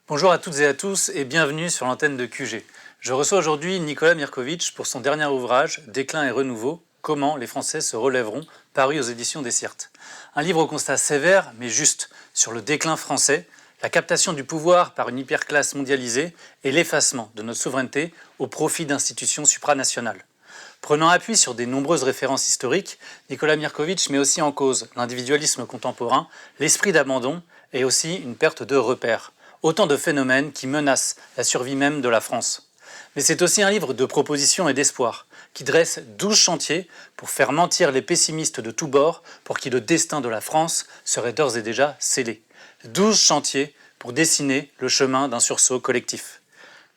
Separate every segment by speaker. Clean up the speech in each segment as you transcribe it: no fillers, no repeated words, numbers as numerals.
Speaker 1: Bonjour à toutes et à tous et bienvenue sur l'antenne de QG. Je reçois aujourd'hui Nicolas Mirković pour son dernier ouvrage « Déclin et renouveau, comment les Français se relèveront » paru aux éditions Desiertes. Un livre au constat sévère mais juste sur le déclin français, la captation du pouvoir par une hyperclasse mondialisée et l'effacement de notre souveraineté au profit d'institutions supranationales. Prenant appui sur des nombreuses références historiques, Nicolas Mirković met aussi en cause l'individualisme contemporain, l'esprit d'abandon et aussi une perte de repères. Autant de phénomènes qui menacent la survie même de la France. Mais c'est aussi un livre de propositions et d'espoir, qui dresse 12 chantiers pour faire mentir les pessimistes de tous bords, pour qui le destin de la France serait d'ores et déjà scellé. 12 chantiers pour dessiner le chemin d'un sursaut collectif.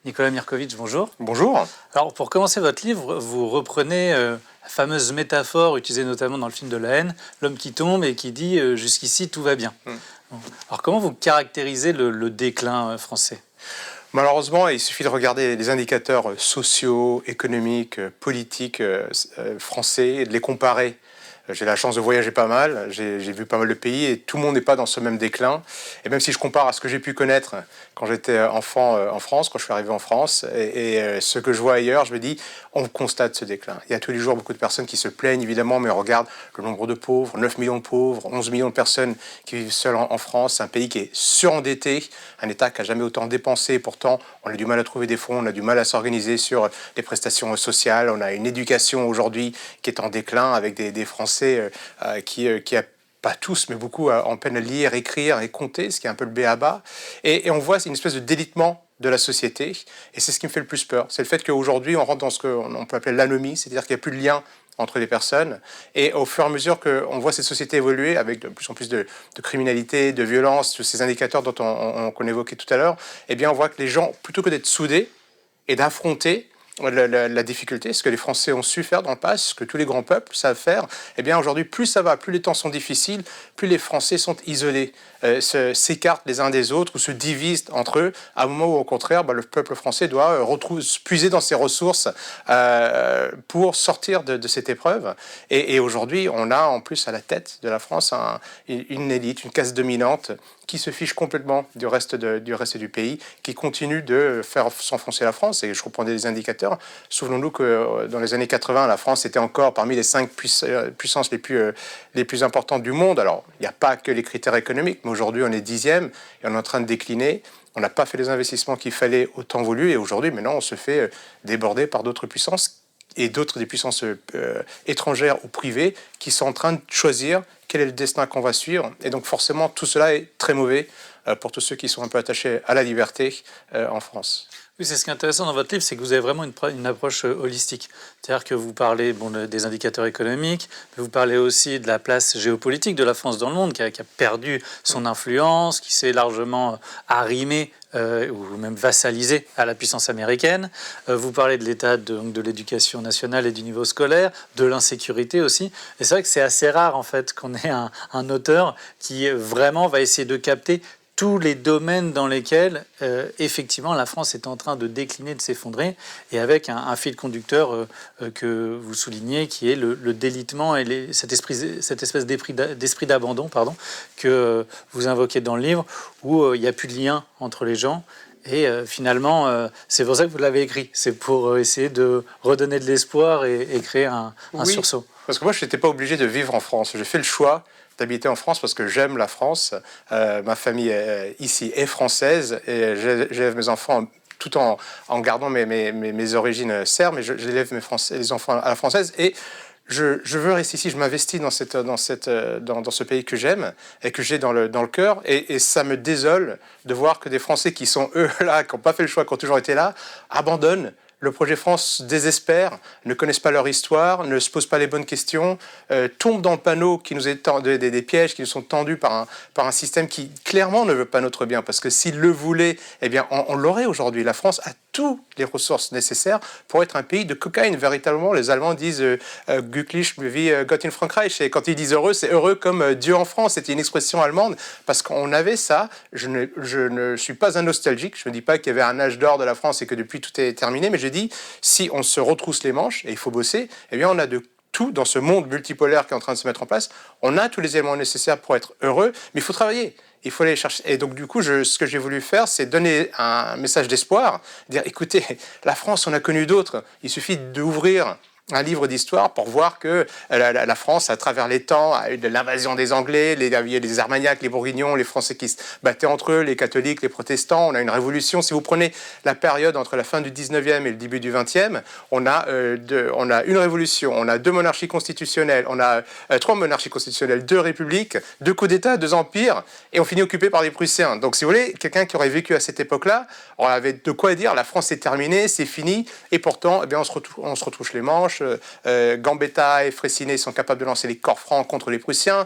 Speaker 1: Nicolas Mirković, bonjour.
Speaker 2: Bonjour.
Speaker 1: Alors pour commencer votre livre, vous reprenez la fameuse métaphore utilisée notamment dans le film de La Haine, l'homme qui tombe et qui dit « jusqu'ici tout va bien ». Alors comment vous caractérisez le déclin français ?
Speaker 2: Malheureusement, il suffit de regarder les indicateurs sociaux, économiques, politiques français et de les comparer. J'ai la chance de voyager pas mal, j'ai vu pas mal de pays et tout le monde n'est pas dans ce même déclin. Et même si je compare à ce que j'ai pu connaître quand j'étais enfant en France, quand je suis arrivé en France, et ce que je vois ailleurs, je me dis, on constate ce déclin. Il y a tous les jours beaucoup de personnes qui se plaignent, évidemment, mais on regarde le nombre de pauvres, 9 millions de pauvres, 11 millions de personnes qui vivent seules en France, un pays qui est surendetté, un État qui n'a jamais autant dépensé, pourtant on a du mal à trouver des fonds, on a du mal à s'organiser sur des prestations sociales, on a une éducation aujourd'hui qui est en déclin avec des Français qui a pas tous, mais beaucoup en peine à lire, écrire et compter, ce qui est un peu le b.a.-ba. Et on voit une espèce de délitement de la société, et c'est ce qui me fait le plus peur. C'est le fait qu'aujourd'hui, on rentre dans ce qu'on peut appeler l'anomie, c'est-à-dire qu'il n'y a plus de lien entre les personnes, et au fur et à mesure qu'on voit cette société évoluer, avec de plus en plus de criminalité, de violence, tous ces indicateurs qu'on évoquait tout à l'heure, eh bien on voit que les gens, plutôt que d'être soudés et d'affronter la difficulté, ce que les Français ont su faire dans le passé, ce que tous les grands peuples savent faire, eh bien aujourd'hui, plus ça va, plus les temps sont difficiles, plus les Français sont isolés, s'écartent les uns des autres ou se divisent entre eux, à un moment où, au contraire, le peuple français doit puiser dans ses ressources pour sortir de cette épreuve. Et aujourd'hui, on a en plus à la tête de la France une élite, une classe dominante qui se fiche complètement du reste du pays, qui continue de faire s'enfoncer la France. Et je reprends des indicateurs. Souvenons-nous que dans les années 80, la France était encore parmi les 5 puissances les plus importantes du monde. Alors, il n'y a pas que les critères économiques, mais aujourd'hui, on est 10e et on est en train de décliner. On n'a pas fait les investissements qu'il fallait au temps voulu. Et aujourd'hui, maintenant, on se fait déborder par d'autres puissances et d'autres des puissances étrangères ou privées qui sont en train de choisir quel est le destin qu'on va suivre. Et donc forcément, tout cela est très mauvais pour tous ceux qui sont un peu attachés à la liberté en France.
Speaker 1: Oui, c'est ce qui est intéressant dans votre livre, c'est que vous avez vraiment une approche holistique. C'est-à-dire que vous parlez des indicateurs économiques, mais vous parlez aussi de la place géopolitique de la France dans le monde, qui a perdu son influence, qui s'est largement arrimée ou même vassalisée à la puissance américaine. Vous parlez de l'état de l'éducation nationale et du niveau scolaire, de l'insécurité aussi. Et c'est vrai que c'est assez rare en fait qu'on ait un auteur qui vraiment va essayer de capter tous les domaines dans lesquels, effectivement, la France est en train de décliner, de s'effondrer, et avec un fil conducteur que vous soulignez, qui est le délitement et cette espèce d'esprit d'abandon que vous invoquez dans le livre, où il n'y a plus de lien entre les gens. Et finalement, c'est pour ça que vous l'avez écrit. C'est pour essayer de redonner de l'espoir et créer un sursaut.
Speaker 2: Parce que moi, je n'étais pas obligé de vivre en France. J'ai fait le choix d'habiter en France parce que j'aime la France. Ma famille ici est française et j'élève mes enfants tout en gardant mes origines serbes, mais j'élève les enfants à la française. Et je veux rester ici, je m'investis dans ce pays que j'aime et que j'ai dans le cœur. Et ça me désole de voir que des Français qui sont eux là, qui n'ont pas fait le choix, qui ont toujours été là, abandonnent. Le projet France désespère, ne connaissent pas leur histoire, ne se posent pas les bonnes questions, tombent dans le panneau qui nous est des pièges qui nous sont tendus par un système qui clairement ne veut pas notre bien. Parce que s'il le voulait, eh bien, on l'aurait aujourd'hui. La France a toutes les ressources nécessaires pour être un pays de cocaïne. Véritablement, les Allemands disent glücklich wie Gott in Frankreich. Et quand ils disent heureux, c'est heureux comme Dieu en France. C'était une expression allemande parce qu'on avait ça. Je ne suis pas un nostalgique. Je ne dis pas qu'il y avait un âge d'or de la France et que depuis tout est terminé. Mais je dis, si on se retrousse les manches et il faut bosser, eh bien on a de tout dans ce monde multipolaire qui est en train de se mettre en place. On a tous les éléments nécessaires pour être heureux, mais il faut travailler. Il faut aller chercher. Et donc, du coup, ce que j'ai voulu faire, c'est donner un message d'espoir. Dire, écoutez, la France, on a connu d'autres. Il suffit d'ouvrir un livre d'histoire pour voir que la France, à travers les temps, a eu de l'invasion des Anglais, il y a les Armagnacs, les Bourguignons, les Français qui se battaient entre eux, les catholiques, les protestants. On a une révolution. Si vous prenez la période entre la fin du 19e et le début du 20e, on a une révolution, on a 2 monarchies constitutionnelles, on a 3 monarchies constitutionnelles, 2 républiques, 2 coups d'État, 2 empires, et on finit occupé par les Prussiens. Donc, si vous voulez, quelqu'un qui aurait vécu à cette époque-là, on avait de quoi dire, la France est terminée, c'est fini, et pourtant, eh bien, on se retouche les manches. Gambetta et Freycinet sont capables de lancer les corps francs contre les Prussiens.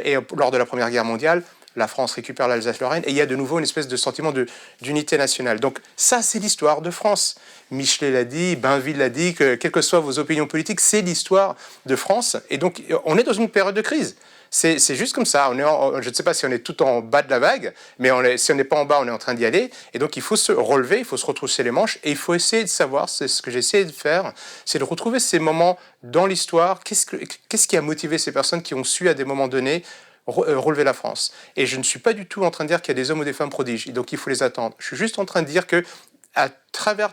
Speaker 2: Et lors de la Première Guerre mondiale, la France récupère l'Alsace-Lorraine et il y a de nouveau une espèce de sentiment d'unité nationale. Donc ça, c'est l'histoire de France. Michelet l'a dit, Bainville l'a dit, que quelles que soient vos opinions politiques, c'est l'histoire de France. Et donc, on est dans une période de crise. C'est juste comme ça. Je ne sais pas si on est tout en bas de la vague, mais si on n'est pas en bas, on est en train d'y aller. Et donc, il faut se relever, il faut se retrousser les manches et il faut essayer de savoir, c'est ce que j'ai essayé de faire, c'est de retrouver ces moments dans l'histoire. Qu'est-ce qui a motivé ces personnes qui ont su, à des moments donnés, relever la France? Et je ne suis pas du tout en train de dire qu'il y a des hommes ou des femmes prodiges, et donc il faut les attendre. Je suis juste en train de dire que à travers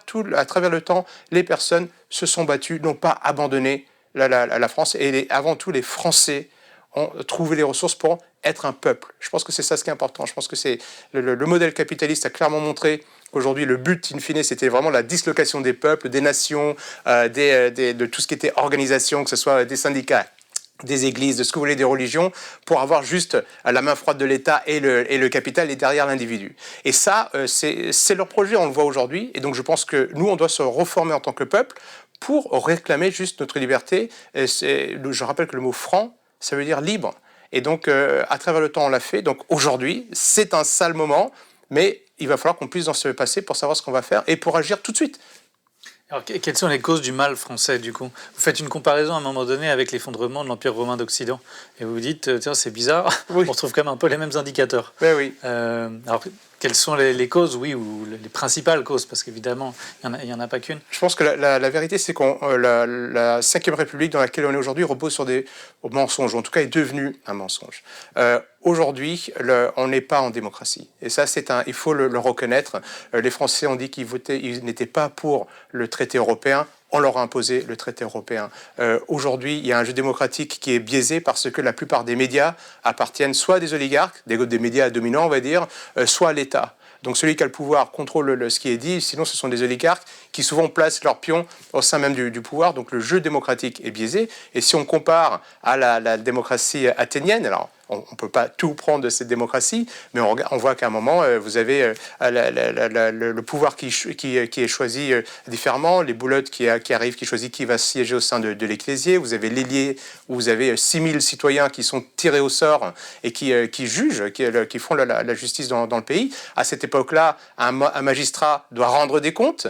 Speaker 2: le temps, les personnes se sont battues, n'ont pas abandonné la France, et avant tout, les Français ont trouvé les ressources pour être un peuple. Je pense que c'est ça ce qui est important. Je pense que c'est le modèle capitaliste a clairement montré qu'aujourd'hui, le but, in fine, c'était vraiment la dislocation des peuples, des nations, de tout ce qui était organisation, que ce soit des syndicats, des églises, de ce que vous voulez, des religions, pour avoir juste la main froide de l'État et le capital est derrière l'individu. Et ça, c'est leur projet, on le voit aujourd'hui. Et donc, je pense que nous, on doit se reformer en tant que peuple pour réclamer juste notre liberté. Je rappelle que le mot « franc », ça veut dire libre. Et donc, à travers le temps, on l'a fait. Donc, aujourd'hui, c'est un sale moment, mais il va falloir qu'on puisse dans ce passé pour savoir ce qu'on va faire et pour agir tout de suite.
Speaker 1: Alors, quelles sont les causes du mal français, du coup? Vous faites une comparaison à un moment donné avec l'effondrement de l'Empire romain d'Occident. Et vous vous dites, tiens, c'est bizarre, oui. On retrouve quand même un peu les mêmes indicateurs.
Speaker 2: Ben oui.
Speaker 1: Alors, quelles sont les causes, oui, ou les principales causes? Parce qu'évidemment, il n'y en a pas qu'une.
Speaker 2: Je pense que la vérité, c'est que la Ve République dans laquelle on est aujourd'hui repose sur des mensonges, ou en tout cas est devenue un mensonge. Aujourd'hui, on n'est pas en démocratie. Et ça, il faut le reconnaître. Les Français ont dit qu'ils n'étaient pas pour le traité européen. On leur a imposé le traité européen. Aujourd'hui, il y a un jeu démocratique qui est biaisé parce que la plupart des médias appartiennent soit à des oligarques, des médias dominants, on va dire, soit à l'État. Donc celui qui a le pouvoir contrôle ce qui est dit, sinon ce sont des oligarques qui souvent placent leurs pions au sein même du pouvoir. Donc le jeu démocratique est biaisé. Et si on compare à la démocratie athénienne, alors on ne peut pas tout prendre de cette démocratie, mais on voit qu'à un moment, vous avez le pouvoir qui est choisi différemment, les boulottes qui arrivent, qui choisissent qui va siéger au sein de l'Ecclésier. Vous avez l'Élié, où vous avez 6000 citoyens qui sont tirés au sort et qui jugent, qui font la justice dans le pays. À cette époque-là, un magistrat doit rendre des comptes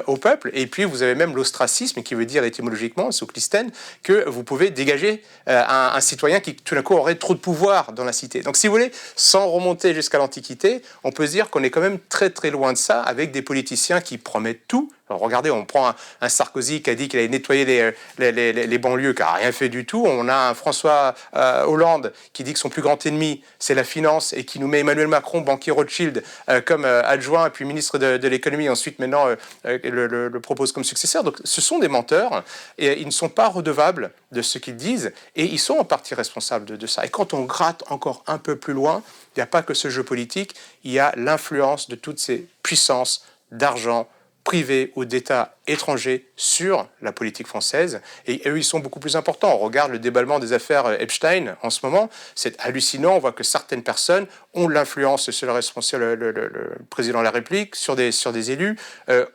Speaker 2: au peuple, et puis vous avez même l'ostracisme qui veut dire étymologiquement, Soclistène, que vous pouvez dégager un citoyen qui tout d'un coup aurait trop de pouvoir dans la cité. Donc si vous voulez, sans remonter jusqu'à l'Antiquité, on peut se dire qu'on est quand même très très loin de ça, avec des politiciens qui promettent tout. Alors regardez, on prend un Sarkozy qui a dit qu'il allait nettoyer les banlieues, qui n'a rien fait du tout. On a un François Hollande qui dit que son plus grand ennemi, c'est la finance, et qui nous met Emmanuel Macron, banquier Rothschild, comme adjoint, et puis ministre de l'économie, ensuite maintenant le propose comme successeur. Donc ce sont des menteurs, et ils ne sont pas redevables de ce qu'ils disent, et ils sont en partie responsables de ça. Et quand on gratte encore un peu plus loin, il n'y a pas que ce jeu politique, il y a l'influence de toutes ces puissances d'argent, privées ou d'État étrangers sur la politique française. Et eux, ils sont beaucoup plus importants. On regarde le déballement des affaires Epstein en ce moment. C'est hallucinant. On voit que certaines personnes ont de l'influence sur le président de la République, sur des élus,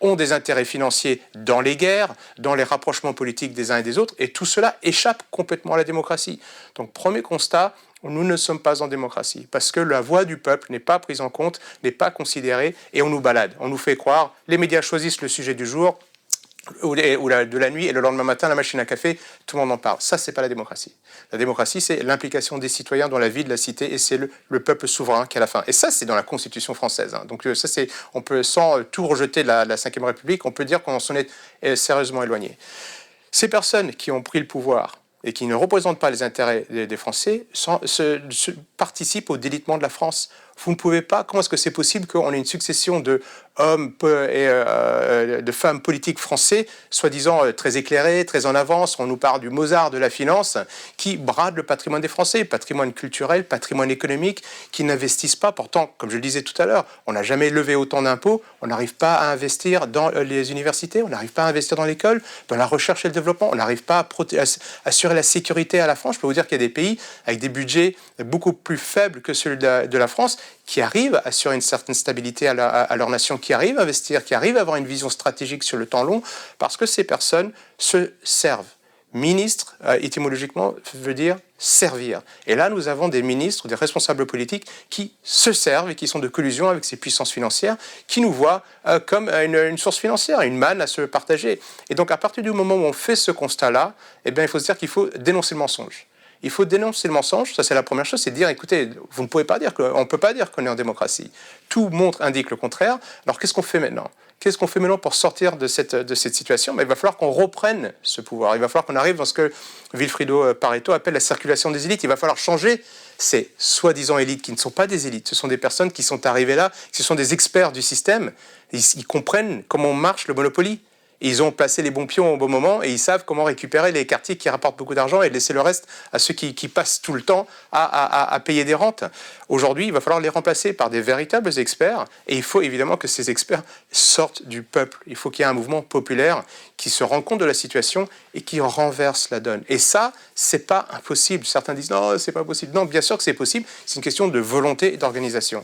Speaker 2: ont des intérêts financiers dans les guerres, dans les rapprochements politiques des uns et des autres. Et tout cela échappe complètement à la démocratie. Donc, premier constat, nous ne sommes pas en démocratie, parce que la voix du peuple n'est pas prise en compte, n'est pas considérée, et on nous balade. On nous fait croire, les médias choisissent le sujet du jour, ou de la nuit, et le lendemain matin, la machine à café, tout le monde en parle. Ça, c'est pas la démocratie. La démocratie, c'est l'implication des citoyens dans la vie de la cité, et c'est le peuple souverain qui a la fin. Et ça, c'est dans la Constitution française. Donc ça, on peut, sans tout rejeter de la Ve République, on peut dire qu'on s'en est sérieusement éloigné. Ces personnes qui ont pris le pouvoir et qui ne représentent pas les intérêts des Français participent au délitement de la France. Vous ne pouvez pas. Comment est-ce que c'est possible qu'on ait une succession d'hommes et de femmes politiques français, soi-disant très éclairés, très en avance, on nous parle du Mozart de la finance, qui bradent le patrimoine des Français, patrimoine culturel, patrimoine économique, qui n'investissent pas. Pourtant, comme je le disais tout à l'heure, on n'a jamais levé autant d'impôts, on n'arrive pas à investir dans les universités, on n'arrive pas à investir dans l'école, dans la recherche et le développement, on n'arrive pas à assurer la sécurité à la France. Je peux vous dire qu'il y a des pays avec des budgets beaucoup plus faibles que celui de la France, qui arrivent à assurer une certaine stabilité à leur nation, qui arrivent à investir, qui arrivent à avoir une vision stratégique sur le temps long, parce que ces personnes se servent. Ministre, étymologiquement, veut dire servir. Et là, nous avons des ministres, des responsables politiques qui se servent et qui sont de collusion avec ces puissances financières, qui nous voient comme une source financière, une manne à se partager. Et donc, à partir du moment où on fait ce constat-là, eh bien, il faut se dire qu'il faut dénoncer le mensonge. Il faut dénoncer le mensonge, ça c'est la première chose, c'est de dire, écoutez, vous ne pouvez pas dire on ne peut pas dire qu'on est en démocratie. Tout indique le contraire. Alors qu'est-ce qu'on fait maintenant ? Qu'est-ce qu'on fait maintenant pour sortir de cette situation ? Il va falloir qu'on reprenne ce pouvoir. Il va falloir qu'on arrive dans ce que Vilfredo Pareto appelle la circulation des élites. Il va falloir changer ces soi-disant élites qui ne sont pas des élites. Ce sont des personnes qui sont arrivées là, ce sont des experts du système. Ils comprennent comment marche le Monopoly. Ils ont placé les bons pions au bon moment et ils savent comment récupérer les quartiers qui rapportent beaucoup d'argent et laisser le reste à ceux qui passent tout le temps à payer des rentes. Aujourd'hui, il va falloir les remplacer par des véritables experts et il faut évidemment que ces experts sortent du peuple. Il faut qu'il y ait un mouvement populaire qui se rend compte de la situation et qui renverse la donne. Et ça, c'est pas impossible. Certains disent non, c'est pas possible. Non, bien sûr que c'est possible. C'est une question de volonté et d'organisation.